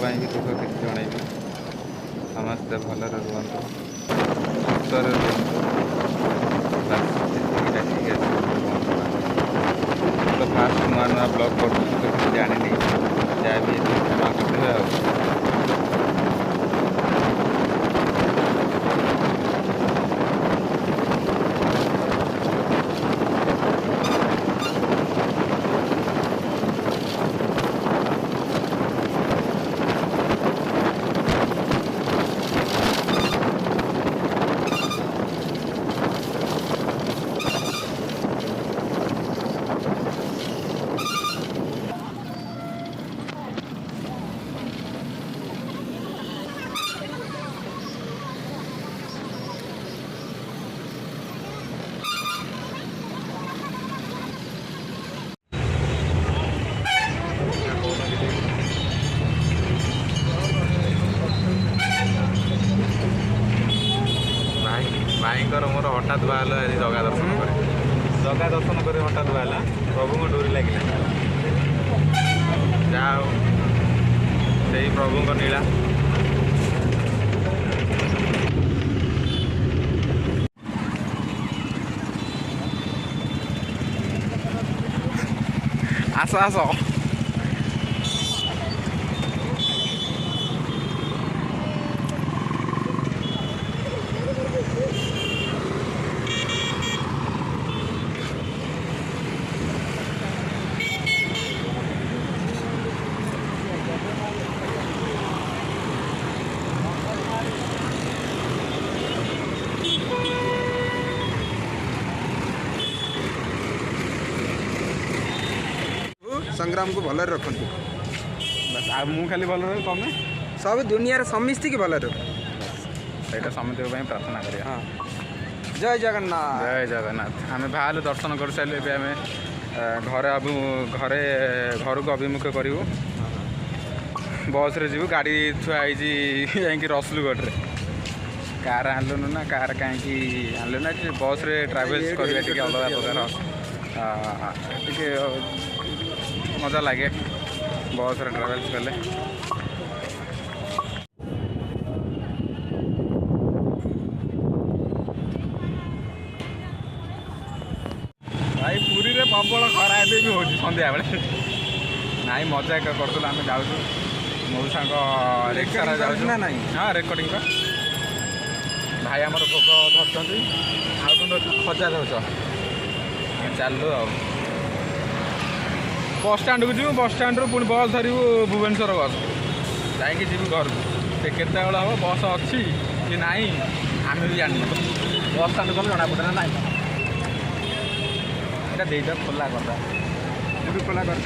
ପାଇଁ ବି ଦୁଃଖ କିଛି ଜଣେଇବି। ସମସ୍ତେ ଭଲରେ ରୁହନ୍ତୁ, ସୁସ୍ଥରେ ରୁହନ୍ତୁ, ବାସ୍ ସେତିକି ଡାକିକି ଆସିବି ଭଗବାନଙ୍କ ପାଖରେ। ମୁଁ ତ ଫାଷ୍ଟ ନୂଆ ନୂଆ ବ୍ଲଗ୍ କରୁଛି, ତ କିଛି ଜାଣିନି, ଯାହା ବି ହେଇଥିବ କ୍ଷମା କରିଦେବେ ଆଉ। ଭାଇଙ୍କର ମୋର ହଠାତ୍ ବାହାରିଲା ଆଜି ଜଗା ଦର୍ଶନ କରି ହଠାତ୍ ବାହାରିଲା। ପ୍ରଭୁଙ୍କ ଡୋରି ଲାଗିଲା, ଯାହା ହଉ ସେଇ ପ୍ରଭୁଙ୍କ ନୀଳା। ଆସ ଆସ। संग्राम को भल रखती ମୁଁ ଖାଲି ଭଲ ରହିବି, ତମେ सब दुनिया समिस्ती की भल रख ସେଇଟା ସମସ୍ତଙ୍କ ପାଇଁ ପ୍ରାର୍ଥନା କରିବା। हाँ जय जगन्नाथ। ଜୟ ଜଗନ୍ନାଥ। ଆମେ ବାହାରିଲୁ, ଦର୍ଶନ କରିସାରିଲୁ। ଏବେ ଆମେ ଘରକୁ ଅଭିମୁଖ କରିବୁ। ବସ୍ରେ ଯିବୁ। ଗାଡ଼ି ଥୁଆ ହେଇଛି ଯାଇକି ରସୁଲଗଡ଼ରେ। କାର୍ ଆଣିଲୁନୁ ନା, କାର୍ କାହିଁକି ଆଣିଲୁ ନା, ବସ୍ରେ ଟ୍ରାଭେଲ୍ସ କରିବା ଟିକେ ଅଲଗା ପ୍ରକାର, ଟିକେ ମଜା ଲାଗେ ବସ୍ରେ ଟ୍ରାଭେଲ୍ସ କଲେ। ଭାଇ ପୁରୀରେ ପ୍ରବଳ ଖରା ଏବେ ବି ହେଉଛି ସନ୍ଧ୍ୟାବେଳେ। ନାଇଁ ମଜା କରୁଥିଲୁ, ଆମେ ଯାଉଛୁ ମଉସାଙ୍କ ରିକ୍ସାରେ ଯାଉଛୁ ନା ନାଇଁ? ହଁ ରେକର୍ଡ଼ିଂ କର। ଭାଇ ଆମର ଭୋଗ ଧରିଛନ୍ତି, ଆଉ କ'ଣ ଖଜା ଧରୁଛ। ଚାଲୁ ଆଉ ବସ୍ଷ୍ଟାଣ୍ଡକୁ ଯିବୁ, ବସ୍ଷ୍ଟାଣ୍ଡରୁ ପୁଣି ବସ୍ ଧରିବୁ ଭୁବନେଶ୍ୱର ବସ୍, ଯାଇକି ଯିବୁ ଘରକୁ। ସେ କେତେବେଳେ ହେବ ବସ୍ ଅଛି କି ନାହିଁ ଆମେ ବି ଜାଣିନୁ। ବସ୍ଷ୍ଟାଣ୍ଡ ଗଲେ ଜଣାପଡ଼େ ନା ନାହିଁ। এটা ଦେଇଟା ଖୋଲା କଥା, ଏବେ ଖୋଲା କର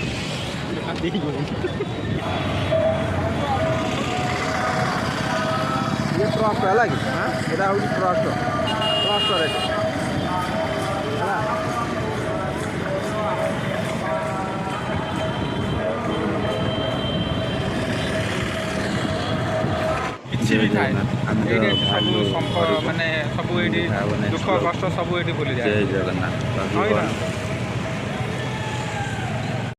ଇଏ ट्रस्ट है कि यहाँ हूँ ट्रस्ट रे କିଛି ବି ଥାଏ ଏଇଠି ସବୁ ମାନେ ସବୁ ଏଇଠି ଦୁଃଖ କଷ୍ଟ ସବୁ ଏଇଠି ଭୁଲିଯାଏ। ଜୟ ଜଗନ୍ନାଥ।